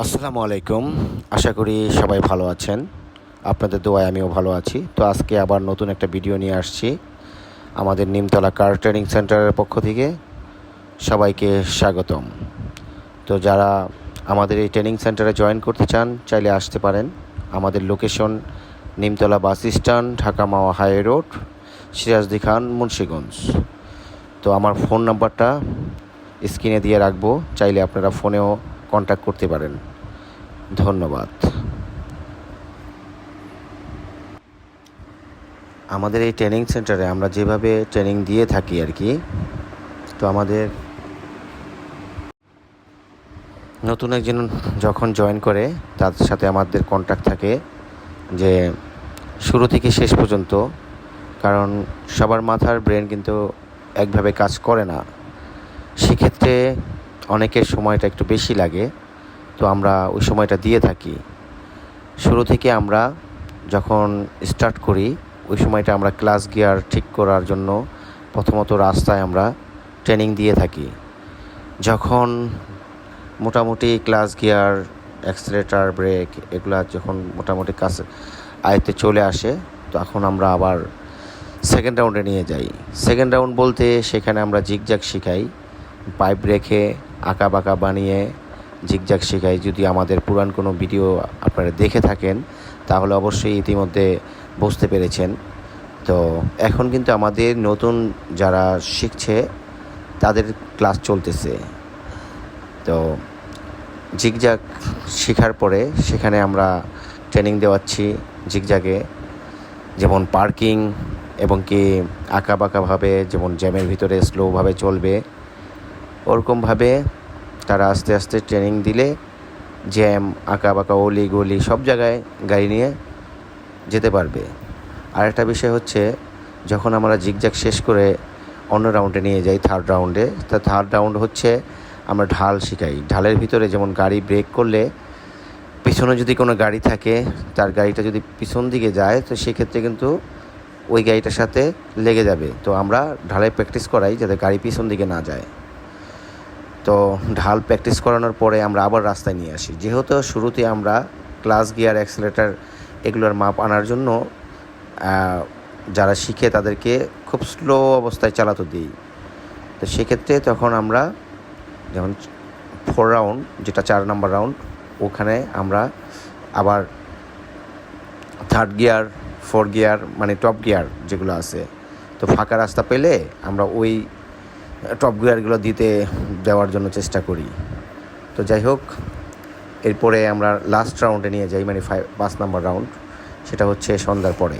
আসসালামু আলাইকুম। আশা করি সবাই ভালো আছেন। আপনাদের দোয়ায় আমিও ভালো আছি। তো আজকে আবার নতুন একটা ভিডিও নিয়ে আসছি আমাদের নিমতলা কার ট্রেনিং সেন্টারের পক্ষ থেকে। সবাইকে স্বাগতম। তো যারা আমাদের এই ট্রেনিং সেন্টারে জয়েন করতে চান চাইলে আসতে পারেন। আমাদের location Nimtala bus stand, Dhaka Mawa high road, Sirajdi Khan, Munshiganj. তো আমার ফোন নাম্বারটা স্ক্রিনে দিয়ে রাখবো, চাইলে আপনারা ফোনেও কন্ট্যাক্ট করতে পারেন। ধন্যবাদ। আমাদের এই ট্রেনিং সেন্টারে আমরা যেভাবে ট্রেনিং দিয়ে থাকি আর কি, তো আমাদের নতুন একজন যখন জয়েন করে তার সাথে আমাদের কন্ট্যাক্ট থাকে যে শুরু থেকে শেষ পর্যন্ত, কারণ সবার মাথার ব্রেন কিন্তু একভাবে কাজ করে না। সেক্ষেত্রে অনেকের সময়টা একটু বেশি লাগে, তো আমরা ওই সময়টা দিয়ে থাকি। শুরু থেকে আমরা যখন স্টার্ট করি ওই সময়টা আমরা ক্লাস গিয়ার ঠিক করার জন্য প্রথমত রাস্তায় আমরা ট্রেনিং দিয়ে থাকি। যখন মোটামুটি ক্লাস গিয়ার, অ্যাক্সিলারেটর, ব্রেক এগুলা যখন মোটামুটি কাছে আয়ত্তে চলে আসে, তখন আমরা আবার সেকেন্ড রাউন্ডে নিয়ে যাই। সেকেন্ড রাউন্ড বলতে সেখানে আমরা জিগজ্যাগ শিখাই, পাইপ রেখে আঁকা বাঁকা বানিয়ে জিগজ্যাগ শেখাই। যদি আমাদের পুরান কোনো ভিডিও আপনারা দেখে থাকেন তাহলে অবশ্যই ইতিমধ্যে বুঝতে পেরেছেন। তো এখন কিন্তু আমাদের নতুন যারা শিখছে তাদের ক্লাস চলতেছে। তো জিগজ্যাগ শেখার পরে সেখানে আমরা ট্রেনিং দেওয়াচ্ছি জিগজ্যাগে, যেমন পার্কিং এবং কি আঁকা বাঁকাভাবে, যেমন জ্যামের ভিতরে স্লোভাবে চলবে ওরকমভাবে তারা আস্তে আস্তে ট্রেনিং দিলে জ্যাম, আঁকা বাঁকা, অলি গলি সব জায়গায় গাড়ি নিয়ে যেতে পারবে। আরেকটা বিষয় হচ্ছে, যখন আমরা জিগজ্যাগ শেষ করে অন্য রাউন্ডে নিয়ে যাই, থার্ড রাউন্ডে, তা থার্ড রাউন্ড হচ্ছে আমরা ঢাল শিখাই। ঢালের ভিতরে যেমন গাড়ি ব্রেক করলে পিছনে যদি কোনো গাড়ি থাকে, তার গাড়িটা যদি পিছন দিকে যায় তো সেক্ষেত্রে কিন্তু ওই গাড়িটার সাথে লেগে যাবে। তো আমরা ঢালে প্র্যাকটিস করাই যাতে গাড়ি পিছন দিকে না যায়। তো ঢাল প্র্যাকটিস করানোর পরে আমরা আবার রাস্তায় নিয়ে আসি। যেহেতু শুরুতে আমরা ক্লাস গিয়ার, অ্যাক্সিলারেটর এগুলোর মাপ আনার জন্য যারা শিখে তাদেরকে খুব স্লো অবস্থায় চালাতে দিই। তো সেক্ষেত্রে তখন আমরা যেমন 4 রাউন্ড, যেটা 4 নাম্বার রাউন্ড, ওখানে আমরা আবার থার্ড গিয়ার, 4 গিয়ার মানে টপ গিয়ার যেগুলো আছে, তো ফাঁকা রাস্তা পেলে আমরা ওই টপ গিয়ারগুলো দেওয়ার জন্য চেষ্টা করি। তো যাই হোক, এরপরে আমরা লাস্ট রাউন্ডে নিয়ে যাই, মানে 5 নাম্বার রাউন্ড, সেটা হচ্ছে সন্ধ্যার পরে।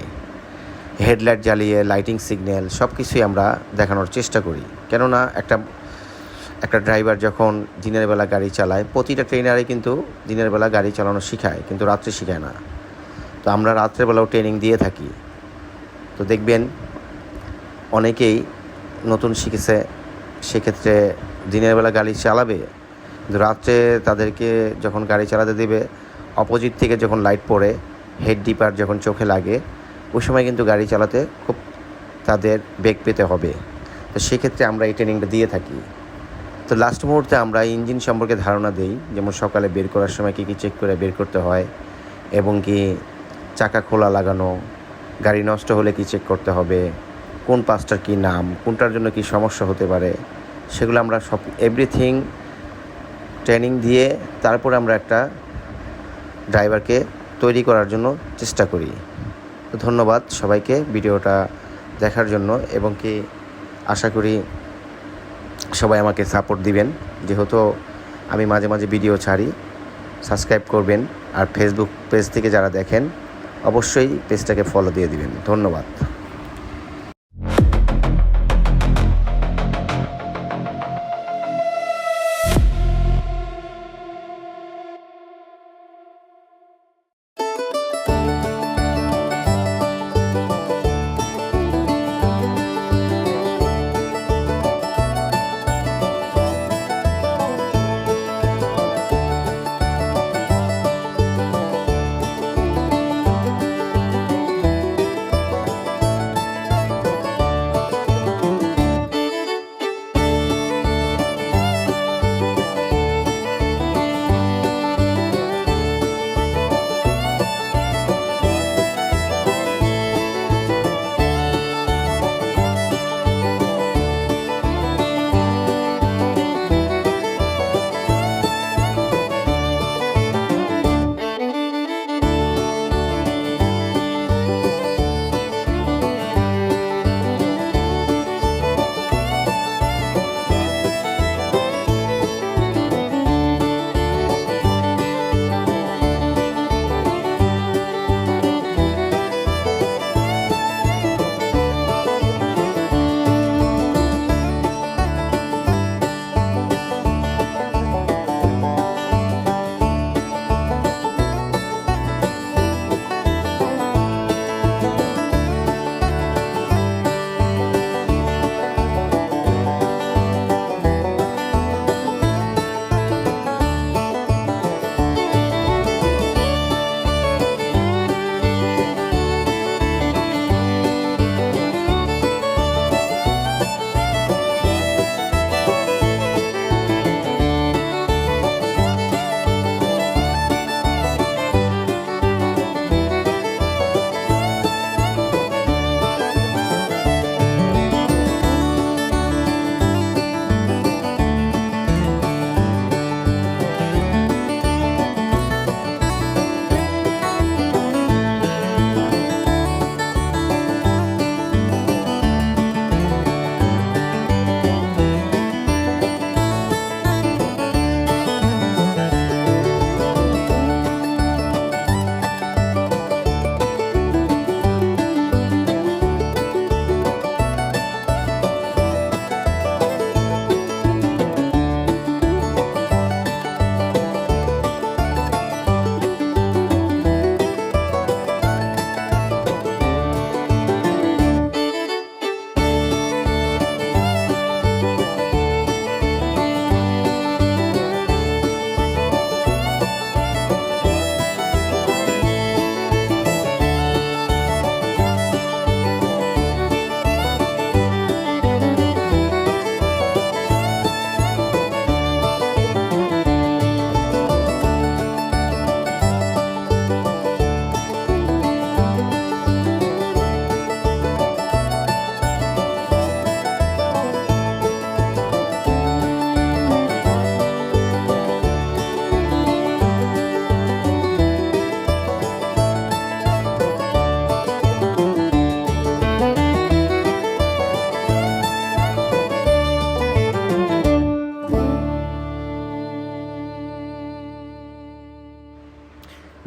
হেডলাইট জ্বালিয়ে লাইটিং সিগন্যাল সব কিছুই আমরা দেখানোর চেষ্টা করি। কেননা একটা ড্রাইভার যখন দিনের বেলা গাড়ি চালায়, প্রতিটা ট্রেনারে কিন্তু দিনের বেলা গাড়ি চালানো শেখায়, কিন্তু রাত্রে শেখায় না। তো আমরা রাত্রেবেলাও ট্রেনিং দিয়ে থাকি। তো দেখবেন অনেকেই নতুন শিখেছে, সেক্ষেত্রে দিনের বেলা গাড়ি চালাবে, কিন্তু রাত্রে তাদেরকে যখন গাড়ি চালাতে দেবে, অপোজিট থেকে যখন লাইট পড়ে, হেড ডিপার যখন চোখে লাগে, ওই সময় কিন্তু গাড়ি চালাতে খুব তাদের বেগ পেতে হবে। তো সেক্ষেত্রে আমরা এই ট্রেনিংটা দিয়ে থাকি। তো লাস্ট মুহূর্তে আমরা ইঞ্জিন সম্পর্কে ধারণা দিই, যেমন সকালে বের করার সময় কী কী চেক করে বের করতে হয়, এবং কি চাকা খোলা লাগানো, গাড়ি নষ্ট হলে কী চেক করতে হবে, কোন পাঁচটার কী নাম, কোনটার জন্য কী সমস্যা হতে পারে, সেগুলো আমরা সব এভরিথিং ট্রেনিং দিয়ে তারপরে আমরা একটা ড্রাইভারকে তৈরি করার জন্য চেষ্টা করি। তো ধন্যবাদ সবাইকে ভিডিওটা দেখার জন্য, এবং কি আশা করি সবাই আমাকে সাপোর্ট দিবেন। যেহেতু আমি মাঝে মাঝে ভিডিও ছাড়ি, সাবস্ক্রাইব করবেন। আর ফেসবুক পেজ থেকে যারা দেখেন অবশ্যই পেজটাকে ফলো দিয়ে দিবেন। ধন্যবাদ।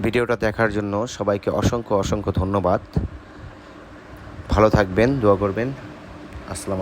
ভিডিওটা দেখার জন্য সবাইকে অসংখ্য অসংখ্য ধন্যবাদ। ভালো থাকবেন, দোয়া করবেন। আসসালামু